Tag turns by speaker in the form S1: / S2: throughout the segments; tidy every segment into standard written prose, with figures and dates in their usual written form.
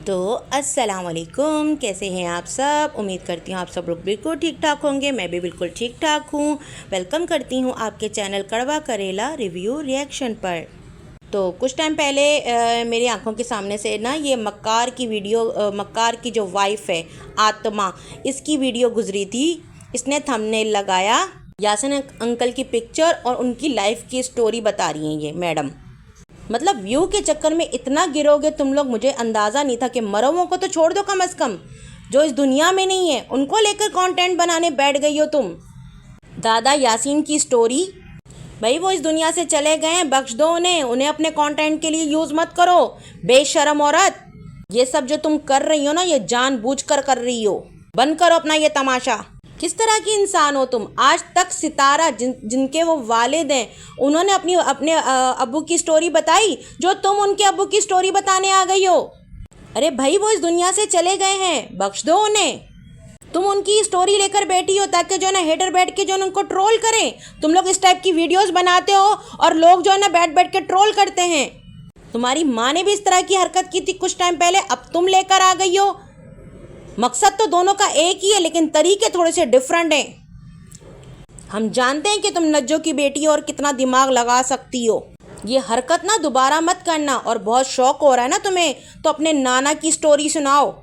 S1: तो अस्सलाम वालेकुम, कैसे हैं आप सब। उम्मीद करती हूँ आप सब लोग बिल्कुल ठीक ठाक होंगे। मैं भी बिल्कुल ठीक ठाक हूँ। वेलकम करती हूँ आपके चैनल कड़वा करेला रिव्यू रिएक्शन पर। तो कुछ टाइम पहले मेरी आंखों के सामने से ना ये मक्कार की वीडियो, मक्कार की जो वाइफ है आत्मा, इसकी वीडियो गुजरी थी। इसने थंबनेल लगाया, यासीन अंकल की पिक्चर और उनकी लाइफ की स्टोरी बता रही हैं ये मैडम। मतलब व्यू के चक्कर में इतना गिरोगे तुम लोग, मुझे अंदाज़ा नहीं था कि मरवों को तो छोड़ दो, कम से कम जो इस दुनिया में नहीं है उनको लेकर कंटेंट बनाने बैठ गई हो तुम। दादा यासीन की स्टोरी, भाई वो इस दुनिया से चले गए हैं, बख्श दो उन्हें अपने कंटेंट के लिए यूज़ मत करो। बेशरम औरत, ये सब जो तुम कर रही हो ना, ये जानबूझकर कर रही हो। बंद करो अपना ये तमाशा। किस तरह की इंसान हो तुम। आज तक सितारा जिनके वो वालिद हैं, उन्होंने अपने अब्बू की स्टोरी बताई जो तुम उनके अब्बू की स्टोरी बताने आ गई हो। अरे भाई वो इस दुनिया से चले गए हैं, बख्श दो उन्हें। तुम उनकी स्टोरी लेकर बैठी हो ताकि जो है ना हेटर बैठ के जो उनको ट्रोल करें। तुम लोग इस टाइप की वीडियोस बनाते हो और लोग जो है ना बैठ बैठ के ट्रोल करते हैं। तुम्हारी माँ ने भी इस तरह की हरकत की थी कुछ टाइम पहले, अब तुम लेकर आ गई हो। मकसद तो दोनों का एक ही है, लेकिन तरीके थोड़े से डिफरेंट हैं। हम जानते हैं कि तुम नज्जो की बेटी हो और कितना दिमाग लगा सकती हो। ये हरकत ना दोबारा मत करना। और बहुत शौक हो रहा है ना तुम्हें, तो अपने नाना की स्टोरी सुनाओ।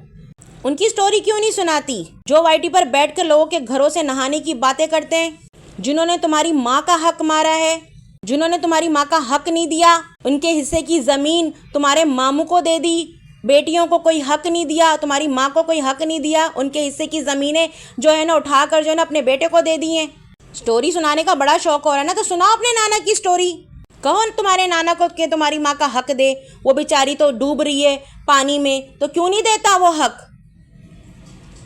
S1: उनकी स्टोरी क्यों नहीं सुनाती, जो वाईटी पर बैठ कर लोगों के घरों से नहाने की बातें करते हैं, जिन्होंने तुम्हारी माँ का हक मारा है, जिन्होंने तुम्हारी माँ का हक नहीं दिया, उनके हिस्से की ज़मीन तुम्हारे मामू को दे दी, बेटियों को कोई हक नहीं दिया, तुम्हारी माँ को कोई हक नहीं दिया, उनके हिस्से की ज़मीनें जो है ना उठाकर जो है ना अपने बेटे को दे दी हैं। स्टोरी सुनाने का बड़ा शौक हो रहा है ना, तो सुनाओ अपने नाना की स्टोरी। कहो तुम्हारे नाना को कि तुम्हारी माँ का हक दे। वो बेचारी तो डूब रही है पानी में, तो क्यों नहीं देता वो हक।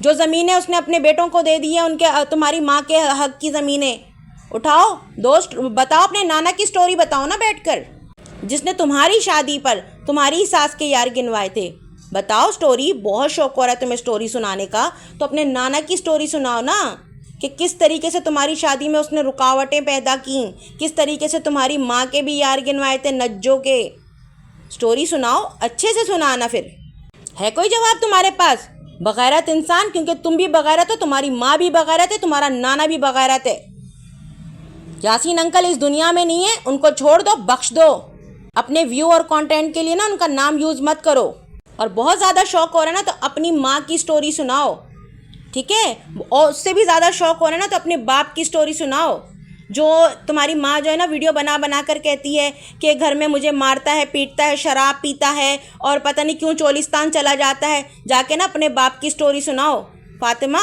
S1: जो ज़मीनें उसने अपने बेटों को दे दी है, उनके तुम्हारी माँ के हक की ज़मीनें उठाओ। दोस्त बताओ, अपने नाना की स्टोरी बताओ ना बैठकर, जिसने तुम्हारी शादी पर तुम्हारी सास के यार गिनवाए थे। बताओ स्टोरी। बहुत शौक हो रहा है तुम्हें स्टोरी सुनाने का, तो अपने नाना की स्टोरी सुनाओ ना, कि किस तरीके से तुम्हारी शादी में उसने रुकावटें पैदा की, किस तरीके से तुम्हारी माँ के भी यार गिनवाए थे नज्जो के। स्टोरी सुनाओ, अच्छे से सुनाना। फिर है कोई जवाब तुम्हारे पास। बगैरत इंसान, क्योंकि तुम भी बगैरत हो, तुम्हारी माँ भी बगैरत है, तुम्हारा नाना भी बगैरत है। यासीन अंकल इस दुनिया में नहीं है, उनको छोड़ दो, बख्श दो। अपने व्यू और कंटेंट के लिए ना उनका नाम यूज़ मत करो। और बहुत ज़्यादा शौक हो रहा है ना, तो अपनी माँ की स्टोरी सुनाओ, ठीक है। और उससे भी ज़्यादा शौक हो रहा है ना, तो अपने बाप की स्टोरी सुनाओ। जो तुम्हारी माँ जो है ना वीडियो बना बना कर कहती है कि घर में मुझे मारता है, पीटता है, शराब पीता है और पता नहीं क्यों चोलिस्तान चला जाता है। जाके ना अपने बाप की स्टोरी सुनाओ। फातिमा,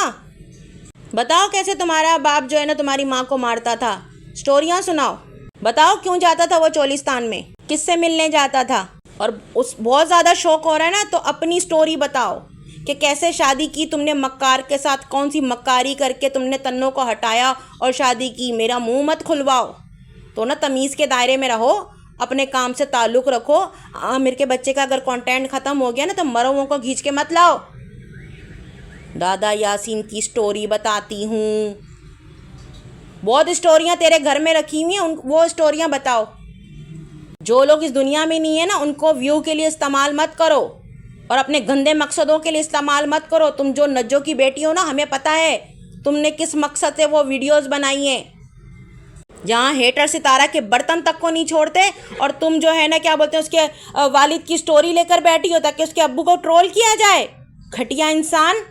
S1: बताओ कैसे तुम्हारा बाप जो है ना तुम्हारी माँ को मारता था। स्टोरियाँ सुनाओ। बताओ क्यों जाता था वो चोलिस्तान में, किससे मिलने जाता था। और उस बहुत ज़्यादा शौक हो रहा है ना, तो अपनी स्टोरी बताओ कि कैसे शादी की तुमने मक्कार के साथ, कौन सी मक्कारी करके तुमने तन्नों को हटाया और शादी की। मेरा मुंह मत खुलवाओ। तो ना तमीज़ के दायरे में रहो, अपने काम से ताल्लुक़ रखो। आमिर के बच्चे का अगर कंटेंट ख़त्म हो गया ना, तो मरवों को खींच के मत लाओ। दादा यासीन की स्टोरी बताती हूँ। बहुत स्टोरियाँ तेरे घर में रखी हुई हैं, वो स्टोरियाँ बताओ। जो लोग इस दुनिया में नहीं है ना, उनको व्यू के लिए इस्तेमाल मत करो और अपने गंदे मकसदों के लिए इस्तेमाल मत करो। तुम जो नज्जो की बेटी हो ना, हमें पता है तुमने किस मकसद से वो वीडियोस बनाई हैं, जहाँ हेटर सितारा के बर्तन तक को नहीं छोड़ते, और तुम जो है ना क्या बोलते हैं उसके वालिद की स्टोरी लेकर बैठी हो ताकि उसके अब्बू को ट्रोल किया जाए। घटिया इंसान,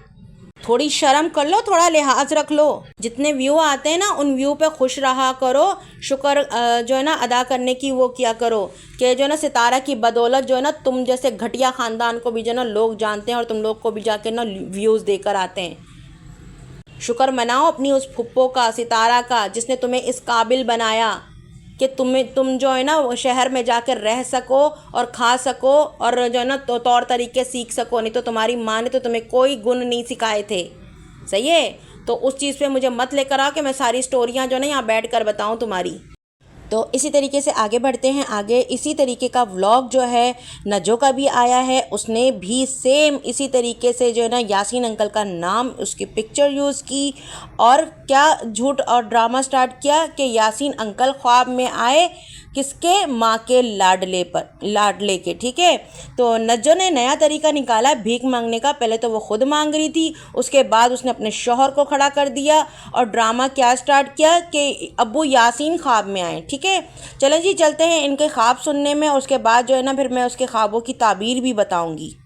S1: थोड़ी शर्म कर लो, थोड़ा लिहाज रख लो। जितने व्यू आते हैं ना, उन व्यू पे खुश रहा करो। शुक्र जो है ना अदा करने की वो किया करो कि जो है ना सितारा की बदौलत जो है ना तुम जैसे घटिया ख़ानदान को भी जो है ना लोग जानते हैं और तुम लोग को भी जाके ना व्यूज़ देकर आते हैं। शुक्र मनाओ अपनी उस फुप्पो का, सितारा का, जिसने तुम्हें इस काबिल बनाया कि तुम जो है ना शहर में जाकर रह सको और खा सको और जो है ना तौर तरीके सीख सको। नहीं तो तुम्हारी माँ ने तो तुम्हें कोई गुण नहीं सिखाए थे। सही है, तो उस चीज़ पे मुझे मत लेकर आओ कि मैं सारी स्टोरियाँ जो है ना यहाँ बैठ कर बताऊँ तुम्हारी। तो इसी तरीके से आगे बढ़ते हैं। आगे इसी तरीके का व्लॉग जो है नजो का भी आया है, उसने भी सेम इसी तरीके से जो है ना यासीन अंकल का नाम, उसकी पिक्चर यूज़ की और क्या झूठ और ड्रामा स्टार्ट किया कि यासीन अंकल ख्वाब में आए किसके? माँ के लाडले के। ठीक है, तो नज्जो ने नया तरीका निकाला भीख मांगने का। पहले तो वो खुद मांग रही थी, उसके बाद उसने अपने शौहर को खड़ा कर दिया और ड्रामा क्या स्टार्ट किया कि अब्बू यासीन ख्वाब में आए। ठीक है, चलें जी चलते हैं इनके ख्वाब सुनने में, उसके बाद जो है ना फिर मैं उसके ख्वाबों की ताबीर भी बताऊँगी।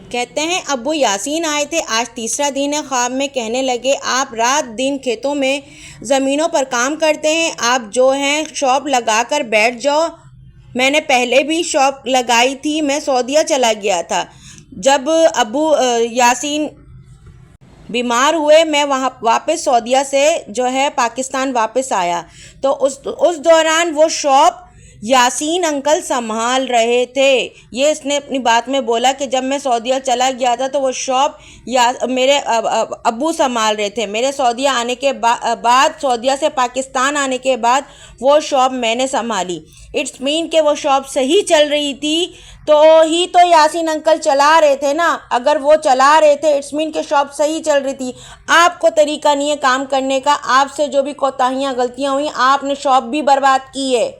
S1: कहते हैं अब्बू यासीन आए थे, आज तीसरा दिन है। ख्वाब में कहने लगे आप रात दिन खेतों में ज़मीनों पर काम करते हैं, आप जो हैं शॉप लगा कर बैठ जाओ। मैंने पहले भी शॉप लगाई थी, मैं सऊदीया चला गया था। जब अब्बू यासीन बीमार हुए मैं वहाँ वापस सऊदीया से जो है पाकिस्तान वापस आया, तो उस दौरान वो शॉप यासीन अंकल संभाल रहे थे। ये इसने अपनी बात में बोला कि जब मैं सऊदीया चला गया था तो वो शॉप मेरे अब्बू संभाल रहे थे। मेरे सऊदीया आने के बाद सऊदीया से पाकिस्तान आने के बाद वो शॉप मैंने संभाली। इट्स मीन कि वो शॉप सही चल रही थी तो यासीन अंकल चला रहे थे ना। अगर वो चला रहे थे इट्स मीन कि शॉप सही चल रही थी। आपको तरीका नहीं है काम करने का, आपसे जो भी कोताहियाँ गलतियाँ हुई आपने शॉप भी बर्बाद की है।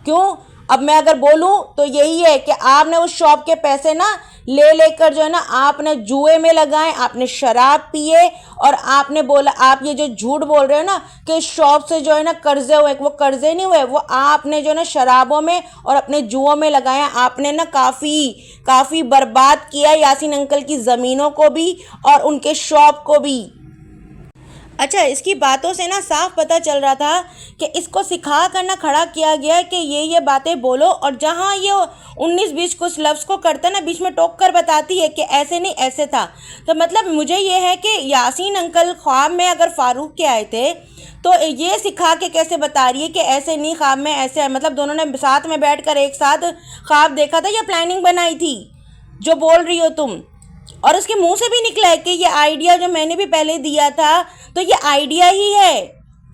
S1: क्यों? अब मैं अगर बोलूं तो यही है कि आपने उस शॉप के पैसे ना लेकर जो है ना आपने जुए में लगाए, आपने शराब पिए और आपने बोला, आप ये जो झूठ बोल रहे हो ना कि शॉप से जो है ना कर्जे हुए, वो कर्जे नहीं हुए, वो आपने जो है ना शराबों में और अपने जुओं में लगाया। आपने ना काफ़ी बर्बाद किया यासीन अंकल की ज़मीनों को भी और उनके शॉप को भी। अच्छा, इसकी बातों से ना साफ पता चल रहा था कि इसको सिखा कर ना खड़ा किया गया है कि ये बातें बोलो, और जहाँ ये 19-20 कुछ लफ्ज़ को करता है ना बीच में टोक कर बताती है कि ऐसे नहीं ऐसे था। तो मतलब मुझे ये है कि यासीन अंकल ख्वाब में अगर फ़ारूक के आए थे तो ये सिखा के कैसे बता रही है कि ऐसे नहीं, ख्वाब में ऐसे है। मतलब दोनों ने साथ में बैठ कर एक साथ ख्वाब देखा था या प्लानिंग बनाई थी जो बोल रही हो तुम? और उसके मुंह से भी निकला है कि ये आइडिया जो मैंने भी पहले दिया था, तो ये आइडिया ही है,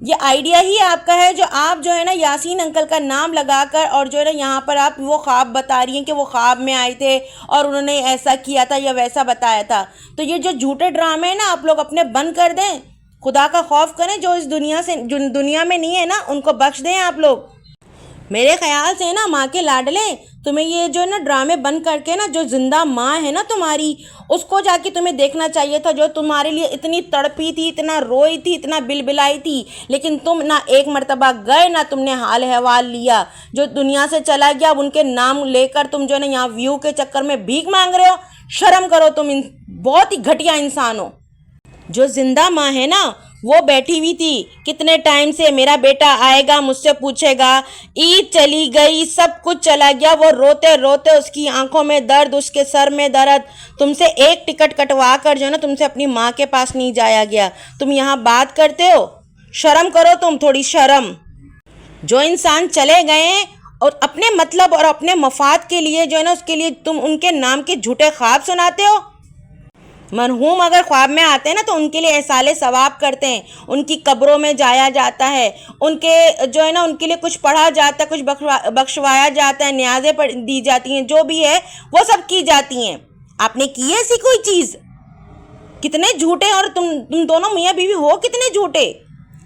S1: ये आइडिया ही आपका है जो आप जो है ना यासीन अंकल का नाम लगाकर और जो है ना यहाँ पर आप वो ख्वाब बता रही हैं कि वो ख्वाब में आए थे और उन्होंने ऐसा किया था या वैसा बताया था। तो ये जो झूठे ड्रामे हैं ना आप लोग अपने बंद कर दें, खुदा का खौफ करें। जो इस दुनिया से जो दुनिया में नहीं है ना उनको बख्श दें आप लोग। मेरे ख्याल से ना माँ के लाडले, तुम्हें ये जो ना ड्रामे बंद करके ना जो जिंदा माँ है ना तुम्हारी, उसको जाके तुम्हें देखना चाहिए था, जो तुम्हारे लिए इतनी तड़पी थी, इतना रोई थी, इतना बिलबिलाई थी, लेकिन तुम ना एक मर्तबा गए ना तुमने हाल अहवाल लिया। जो दुनिया से चला गया उनके नाम लेकर तुम जो ना यहाँ व्यू के चक्कर में भीख मांग रहे हो। शर्म करो, तुम बहुत ही घटिया इंसान हो। जो जिंदा माँ है ना वो बैठी हुई थी कितने टाइम से, मेरा बेटा आएगा मुझसे पूछेगा। ईद चली गई, सब कुछ चला गया, वो रोते रोते उसकी आंखों में दर्द, उसके सर में दर्द। तुमसे एक टिकट कटवा कर जो ना तुमसे अपनी माँ के पास नहीं जाया गया, तुम यहाँ बात करते हो। शर्म करो तुम, थोड़ी शर्म। जो इंसान चले गए और अपने मतलब और अपने मफाद के लिए जो है ना उसके लिए तुम उनके नाम के झूठे ख्वाब सुनाते हो। मरहूम अगर ख्वाब में आते हैं ना तो उनके लिए एहसाले सवाब करते हैं, उनकी कब्रों में जाया जाता है, उनके जो है ना उनके लिए कुछ पढ़ा जाता है, कुछ बख्शवाया जाता है, न्याज़ें दी जाती हैं, जो भी है वो सब की जाती हैं। आपने की है ऐसी कोई चीज़? कितने झूठे, और तुम दोनों मियाँ बीवी हो कितने झूठे।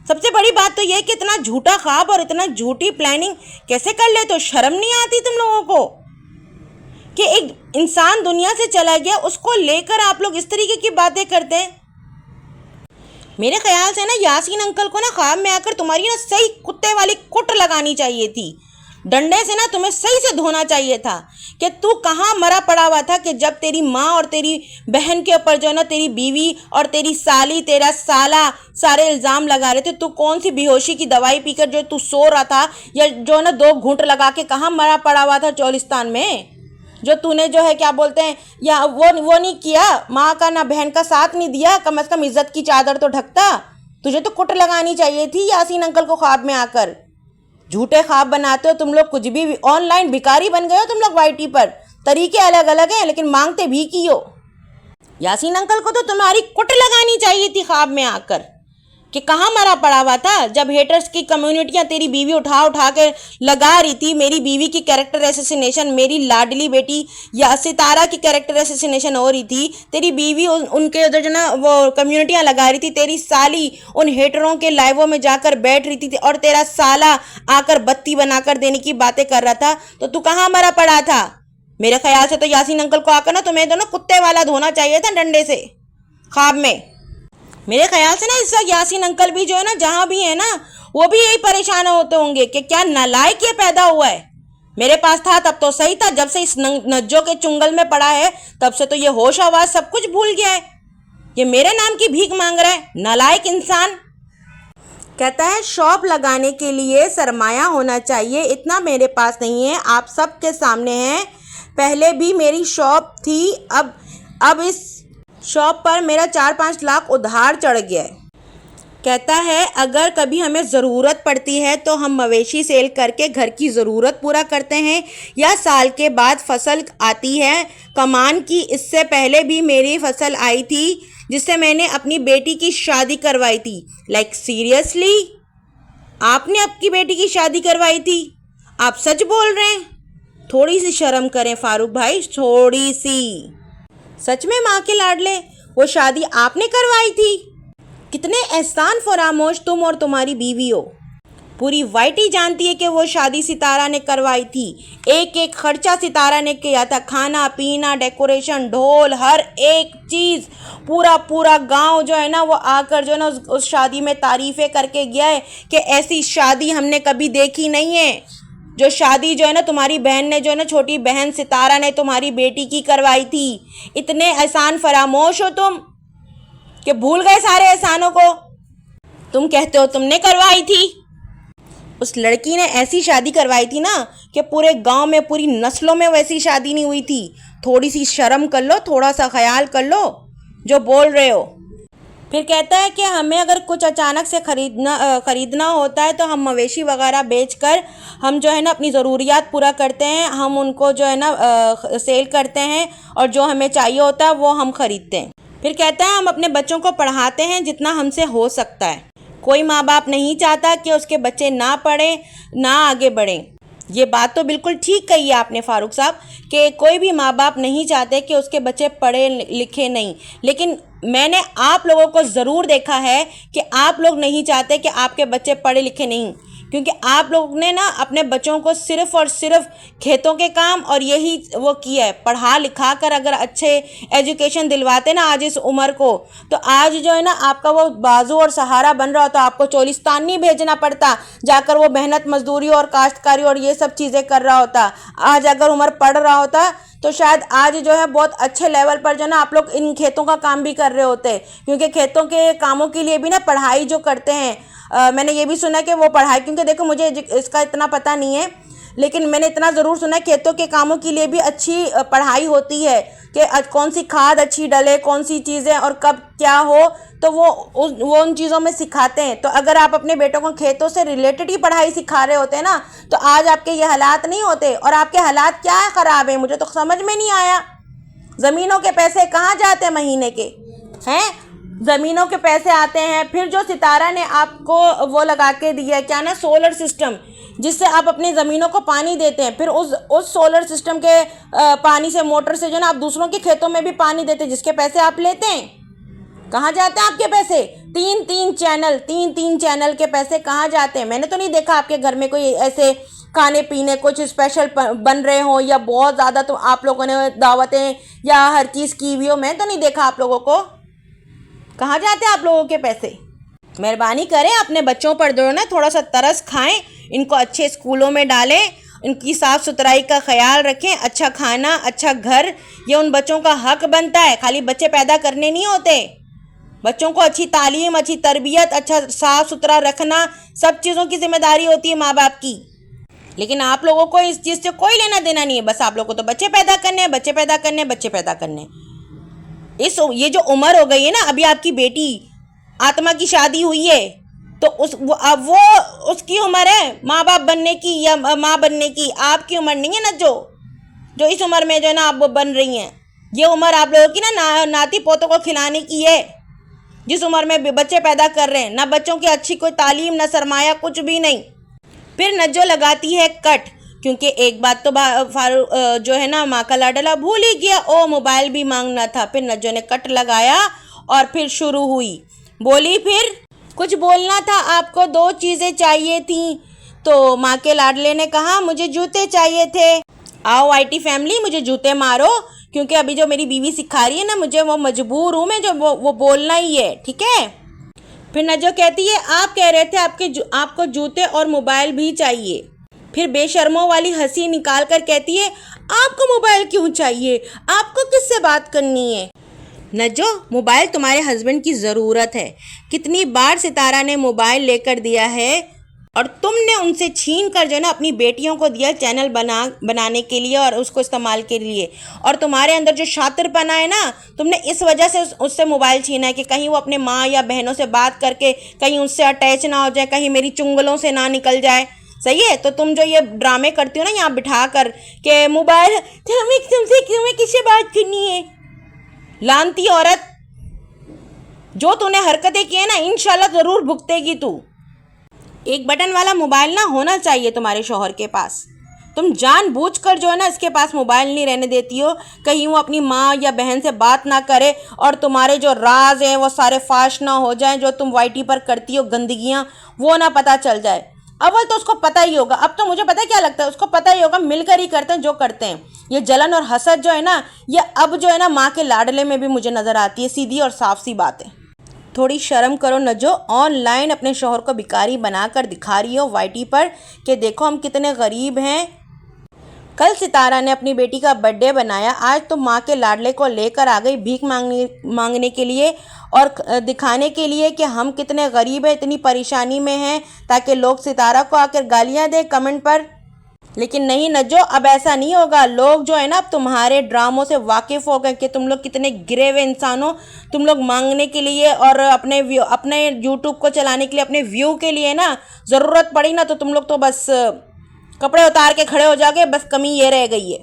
S1: सबसे बड़ी बात तो यह कि इतना झूठा ख्वाब और इतना झूठी प्लानिंग कैसे कर लेते हो? शर्म नहीं आती तुम लोगों को कि एक इंसान दुनिया से चला गया उसको लेकर आप लोग इस तरीके की बातें करते हैं। मेरे ख्याल से ना यासीन अंकल को ना ख्वाब में आकर तुम्हारी ना सही कुत्ते वाली कुट लगानी चाहिए थी, डंडे से ना तुम्हें सही से धोना चाहिए था कि तू कहाँ मरा पड़ा हुआ था कि जब तेरी माँ और तेरी बहन के ऊपर जो है ना तेरी बीवी और तेरी साली, तेरा साला सारे इल्ज़ाम लगा रहे थे। तू कौन सी बेहोशी की दवाई पीकर जो तू सो रहा था या जो है ना 2 घूंट लगा के कहाँ मरा पड़ा हुआ था चौलिस्तान में? जो तूने जो है क्या बोलते हैं या वो नहीं किया, माँ का ना बहन का साथ नहीं दिया, कम से कम इज्जत की चादर तो ढकता। तुझे तो कुट लगानी चाहिए थी यासीन अंकल को ख्वाब में आकर। झूठे ख्वाब बनाते हो तुम लोग, कुछ भी ऑनलाइन भिखारी बन गए हो तुम लोग वाईटी पर। तरीके अलग अलग हैं लेकिन मांगते भी की हो। यासीन अंकल को तो तुम्हारी कुट लगानी चाहिए थी ख्वाब में आकर। कि कहाँ मरा पड़ा हुआ था जब हेटर्स की कम्युनिटियां तेरी बीवी उठा उठा के लगा रही थी, मेरी बीवी की कैरेक्टर एसेसिनेशन, मेरी लाडली बेटी या सितारा की कैरेक्टर एसेसिनेशन हो रही थी, तेरी बीवी उनके उधर जो ना वो कम्युनिटियां लगा रही थी, तेरी साली उन हेटरों के लाइवों में जाकर बैठ रही थी और तेरा साला आकर बत्ती बनाकर देने की बातें कर रहा था, तो तू कहाँ मरा पड़ा था? मेरे ख्याल से तो यासीन अंकल को आकर ना तुम्हें तो ना कुत्ते वाला धोना चाहिए था डंडे से ख्वाब में। मेरे ख्याल से ना इस वक्त यासीन अंकल भी जो है ना, जहां भी है ना, वो भी यही परेशान होते होंगे कि क्या नालायक ये पैदा हुआ है। मेरे पास था तब तो सही था, जब से इस नज्जों के चुंगल में पड़ा है तब से तो ये होश आवाज सब कुछ भूल गया है। ये मेरे नाम की भीख मांग रहा है, नालायक इंसान। कहता है शॉप लगाने के लिए सरमाया होना चाहिए, इतना मेरे पास नहीं है, आप सबके सामने है। पहले भी मेरी शॉप थी, अब इस शॉप पर मेरा 4-5 लाख उधार चढ़ गया है। कहता है अगर कभी हमें ज़रूरत पड़ती है तो हम मवेशी सेल करके घर की ज़रूरत पूरा करते हैं, या साल के बाद फसल आती है कमान की। इससे पहले भी मेरी फसल आई थी जिससे मैंने अपनी बेटी की शादी करवाई थी। लाइक सीरियसली, आपने आपकी बेटी की शादी करवाई थी? आप सच बोल रहे हैं? थोड़ी सी शर्म करें फारूक भाई, थोड़ी सी। सच में माँ के लाडले, वो शादी आपने करवाई थी? कितने एहसान फरामोश तुम और तुम्हारी बीवी हो। पूरी वाइटी जानती है कि वो शादी सितारा ने करवाई थी। एक एक खर्चा सितारा ने किया था, खाना पीना, डेकोरेशन, ढोल, हर एक चीज़। पूरा गांव जो है ना वो आकर जो है ना उस शादी में तारीफ़ें करके गया है कि ऐसी शादी हमने कभी देखी नहीं है। जो शादी जो है ना तुम्हारी बहन ने, जो है ना छोटी बहन सितारा ने तुम्हारी बेटी की करवाई थी। इतने एहसान फरामोश हो तुम कि भूल गए सारे एहसानों को। तुम कहते हो तुमने करवाई थी। उस लड़की ने ऐसी शादी करवाई थी ना कि पूरे गांव में, पूरी नस्लों में वैसी शादी नहीं हुई थी। थोड़ी सी शर्म कर लो, थोड़ा सा ख्याल कर लो जो बोल रहे हो। फिर कहता है कि हमें अगर कुछ अचानक से ख़रीदना होता है तो हम मवेशी वगैरह बेचकर हम जो है ना अपनी ज़रूरियात पूरा करते हैं, हम उनको जो है ना सेल करते हैं और जो हमें चाहिए होता है वो हम ख़रीदते हैं। फिर कहता है हम अपने बच्चों को पढ़ाते हैं जितना हमसे हो सकता है। कोई माँ बाप नहीं चाहता कि उसके बच्चे ना पढ़ें, ना आगे बढ़ें। ये बात तो बिल्कुल ठीक कही है आपने फारूक साहब कि कोई भी माँ बाप नहीं चाहते कि उसके बच्चे पढ़े लिखे नहीं, लेकिन मैंने आप लोगों को ज़रूर देखा है कि आप लोग नहीं चाहते कि आपके बच्चे पढ़े लिखे नहीं, क्योंकि आप लोग ने ना अपने बच्चों को सिर्फ़ और सिर्फ खेतों के काम और यही वो किया है। पढ़ा लिखा कर अगर अच्छे एजुकेशन दिलवाते ना आज इस उम्र को, तो आज जो है ना आपका वो बाजू और सहारा बन रहा होता, आपको चोलिस्तान नहीं भेजना पड़ता जाकर वो मेहनत मजदूरी और काश्तकारी और ये सब चीज़ें कर रहा होता। आज अगर उमर पढ़ रहा होता तो शायद आज जो है बहुत अच्छे लेवल पर जो ना आप लोग इन खेतों का काम भी कर रहे होते, क्योंकि खेतों के कामों के लिए भी ना पढ़ाई जो करते हैं, मैंने ये भी सुना कि वो पढ़ाई, क्योंकि देखो मुझे इसका इतना पता नहीं है, लेकिन मैंने इतना ज़रूर सुना है खेतों के कामों के लिए भी अच्छी पढ़ाई होती है कि कौन सी खाद अच्छी डले, कौन सी चीज़ें और कब क्या हो, तो वो उन चीज़ों में सिखाते हैं। तो अगर आप अपने बेटों को खेतों से रिलेटेड ही पढ़ाई सिखा रहे होते ना तो आज आपके ये हालात नहीं होते। और आपके हालात क्या ख़राब हैं मुझे तो समझ में नहीं आया। ज़मीनों के पैसे कहाँ जाते हैं महीने के हैं? ज़मीनों के पैसे आते हैं, फिर जो सितारा ने आपको वो लगा के दिया है क्या ना, सोलर सिस्टम, जिससे आप अपनी ज़मीनों को पानी देते हैं, फिर उस सोलर सिस्टम के पानी से, मोटर से जो ना आप दूसरों के खेतों में भी पानी देते हैं, जिसके पैसे आप लेते हैं। कहाँ जाते हैं आपके पैसे? तीन चैनल के पैसे कहाँ जाते हैं? मैंने तो नहीं देखा आपके घर में कोई ऐसे खाने पीने कुछ स्पेशल बन रहे हो या बहुत ज़्यादा तो आप लोगों ने दावतें या हर चीज़ की हुई हो, मैं तो नहीं देखा आप लोगों को। कहाँ जाते हैं आप लोगों के पैसे? मेहरबानी करें अपने बच्चों पर जो ना थोड़ा सा तरस खाएं, इनको अच्छे स्कूलों में डालें, इनकी साफ़ सुथराई का ख्याल रखें, अच्छा खाना, अच्छा घर, ये उन बच्चों का हक बनता है। खाली बच्चे पैदा करने नहीं होते, बच्चों को अच्छी तालीम, अच्छी तरबियत, अच्छा साफ़ सुथरा रखना, सब चीज़ों की जिम्मेदारी होती है माँ बाप की। लेकिन आप लोगों को इस चीज़ से कोई लेना देना नहीं है, बस आप लोगों को तो बच्चे पैदा करने हैं, बच्चे पैदा करने हैं, बच्चे पैदा करने। ये जो उम्र हो गई है ना, अभी आपकी बेटी आत्मा की शादी हुई है तो अब वो उसकी उम्र है माँ बाप बनने की या माँ बनने की, आपकी उम्र नहीं है ना जो इस उम्र में जो है ना आप वो बन रही हैं। ये उम्र आप लोगों की ना नाती पोतों को खिलाने की है। जिस उम्र में बच्चे पैदा कर रहे हैं, ना बच्चों की अच्छी कोई तालीम, ना सरमाया, कुछ भी नहीं। फिर नज्जो लगाती है कट, क्योंकि एक बात तो फारूक जो है ना माँ का लाडला भूल ही गया, ओ मोबाइल भी मांगना था। फिर नज्जो ने कट लगाया और फिर शुरू हुई, बोली फिर कुछ बोलना था आपको, 2 चीज़ें चाहिए थी। तो माँ के लाडले ने कहा मुझे जूते चाहिए थे। आओ आईटी फैमिली, मुझे जूते मारो, क्योंकि अभी जो मेरी बीवी सिखा रही है ना मुझे, वो मजबूर हूँ मैं, जो वो बोलना ही है, ठीक है। फिर नज्जो कहती है आप कह रहे थे आपको जूते और मोबाइल भी चाहिए। फिर बेशर्मों वाली हंसी निकाल कर कहती है आपको मोबाइल क्यों चाहिए, आपको किससे बात करनी है। नज्जो, मोबाइल तुम्हारे हस्बैंड की ज़रूरत है। कितनी बार सितारा ने मोबाइल लेकर दिया है और तुमने उनसे छीन कर जो है ना अपनी बेटियों को दिया चैनल बनाने के लिए और उसको इस्तेमाल के लिए। और तुम्हारे अंदर जो शातिरपना है ना, तुमने इस वजह से उससे मोबाइल छीना है कि कहीं वो अपने माँ या बहनों से बात करके कहीं उससे अटैच ना हो जाए, कहीं मेरी चुंगलों से ना निकल जाए। सही है। तो तुम जो ये ड्रामे करती हो ना यहाँ बिठा कर के मोबाइल, तुम्हें किससे बात करनी है, लानती औरत, जो तूने हरकतें की है ना इंशाल्लाह ज़रूर भुगतेगी तू। एक बटन वाला मोबाइल ना होना चाहिए तुम्हारे शौहर के पास। तुम जानबूझकर जो है ना इसके पास मोबाइल नहीं रहने देती हो, कहीं वो अपनी माँ या बहन से बात ना करे और तुम्हारे जो राज हैं वो सारे फाश ना हो जाएं, जो तुम वाईटी पर करती हो गंदगियाँ वो ना पता चल जाए। अव्वल तो उसको पता ही होगा, अब तो मुझे पता है क्या लगता है, उसको पता ही होगा, मिलकर ही करते हैं जो करते हैं। ये जलन और हसद जो है ना, ये अब जो है ना माँ के लाडले में भी मुझे नज़र आती है, सीधी और साफ सी बात है। थोड़ी शर्म करो नज्जो, ऑनलाइन अपने शौहर को भिखारी बनाकर दिखा रही हो वाईटी पर कि देखो हम कितने गरीब हैं। कल सितारा ने अपनी बेटी का बर्थडे बनाया, आज तो माँ के लाडले को लेकर आ गई भीख मांगने के लिए और दिखाने के लिए कि हम कितने गरीब हैं, इतनी परेशानी में हैं, ताकि लोग सितारा को आकर गालियाँ दें कमेंट पर। लेकिन नहीं नज्जो, अब ऐसा नहीं होगा। लोग जो है ना अब तुम्हारे ड्रामों से वाकिफ़ हो गए कि तुम लोग कितने गिरे हुए इंसान हो। तुम लोग मांगने के लिए और अपने यूट्यूब को चलाने के लिए, अपने व्यू के लिए ना ज़रूरत पड़ी ना तो तुम लोग तो बस कपड़े उतार के खड़े हो जाओगे। बस कमी ये रह गई है,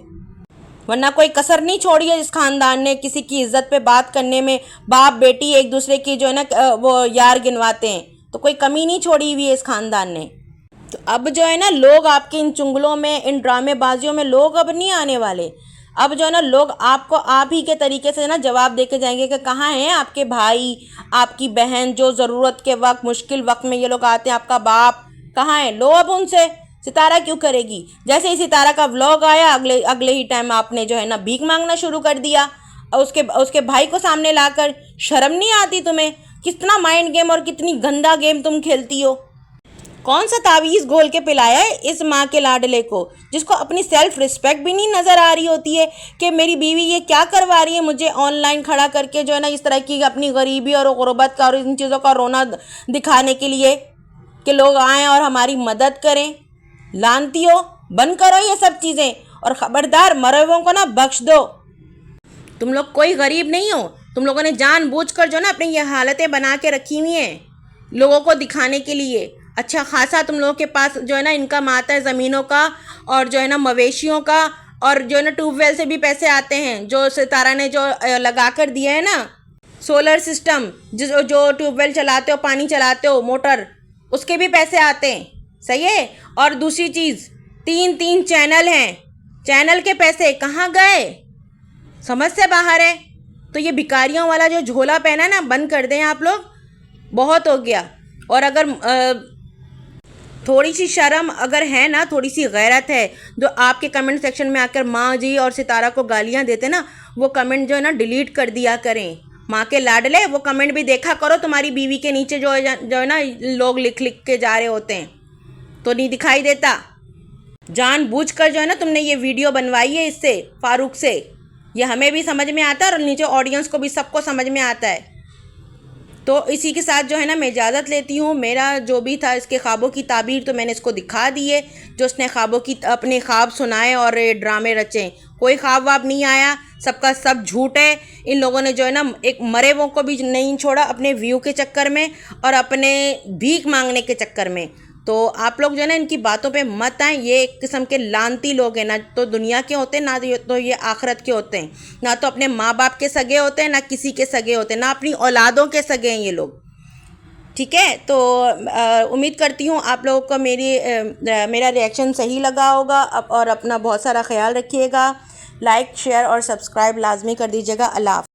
S1: वरना कोई कसर नहीं छोड़ी है इस खानदान ने किसी की इज्जत पे बात करने में। बाप बेटी एक दूसरे की जो है ना वो यार गिनवाते हैं, तो कोई कमी नहीं छोड़ी हुई है इस खानदान ने। तो अब जो है ना लोग आपकी इन चुंगलों में, इन ड्रामेबाजियों में लोग अब नहीं आने वाले। अब जो है ना लोग आपको आप ही के तरीके से ना जवाब दे के जाएंगे कि कहाँ हैं आपके भाई, आपकी बहन, जो ज़रूरत के वक्त, मुश्किल वक्त में ये लोग आते हैं, आपका बाप कहाँ है, लो अब उनसे। सितारा क्यों करेगी? जैसे ही सितारा का व्लॉग आया अगले ही टाइम आपने जो है ना भीख मांगना शुरू कर दिया और उसके भाई को सामने लाकर। शर्म नहीं आती तुम्हें? कितना माइंड गेम और कितनी गंदा गेम तुम खेलती हो। कौन सा तावीज़ घोल के पिलाया है इस माँ के लाडले को, जिसको अपनी सेल्फ रिस्पेक्ट भी नहीं नज़र आ रही होती है कि मेरी बीवी ये क्या करवा रही है मुझे ऑनलाइन खड़ा करके जो है ना इस तरह की अपनी गरीबी और गुर्बत का और इन चीज़ों का रोना दिखाने के लिए कि लोग आएँ और हमारी मदद करें। लानती हो, बंद करो ये सब चीज़ें और ख़बरदार मरवों को ना बख्श दो। तुम लोग कोई गरीब नहीं हो, तुम लोगों ने जानबूझकर जो ना अपनी ये हालतें बना के रखी हुई हैं लोगों को दिखाने के लिए। अच्छा खासा तुम लोगों के पास जो है ना इनकम आता है ज़मीनों का और जो है ना मवेशियों का, और जो है ना ट्यूबवेल से भी पैसे आते हैं जो सितारा ने जो लगा कर दिया है ना सोलर सिस्टम, जो ट्यूबवेल चलाते हो, पानी चलाते हो, मोटर, उसके भी पैसे आते हैं। सही है। और दूसरी चीज़, 3 चैनल हैं, चैनल के पैसे कहाँ गए? समझ से बाहर है। तो ये भिखारियों वाला जो झोला पहना है ना बंद कर दें आप लोग, बहुत हो गया। और अगर थोड़ी सी शर्म अगर है ना, थोड़ी सी गैरत है, जो आपके कमेंट सेक्शन में आकर माँ जी और सितारा को गालियाँ देते ना, वो कमेंट जो है ना डिलीट कर दिया करें। माँ के लाडले, वो कमेंट भी देखा करो तुम्हारी बीवी के नीचे जो है ना लोग लिख के जा रहे होते हैं, तो नहीं दिखाई देता। जानबूझकर जो है ना तुमने ये वीडियो बनवाई है इससे, फारूक से, ये हमें भी समझ में आता है और नीचे ऑडियंस को भी सबको समझ में आता है। तो इसी के साथ जो है ना मैं इजाज़त लेती हूँ। मेरा जो भी था इसके ख्वाबों की ताबीर तो मैंने इसको दिखा दी है, जो उसने ख्वाबों की अपने ख्वाब सुनाए और ड्रामे रचे। कोई ख्वाब वाब नहीं आया, सबका सब झूठ है। इन लोगों ने जो है ना एक मरे वो को भी नहीं छोड़ा अपने व्यू के चक्कर में और अपने भीख मांगने के चक्कर में। तो आप लोग जो है ना इनकी बातों पे मत आएँ। ये एक किस्म के लानती लोग हैं, ना तो दुनिया के होते हैं ना तो ये आखिरत के होते हैं। ना तो अपने माँ बाप के सगे होते हैं, ना किसी के सगे होते हैं, ना अपनी औलादों के सगे हैं ये लोग। ठीक है, तो उम्मीद करती हूँ आप लोगों को मेरा रिएक्शन सही लगा होगा। और अपना बहुत सारा ख्याल रखिएगा। लाइक शेयर और सब्सक्राइब लाजमी कर दीजिएगा। अल्लाह हाफ़िज़।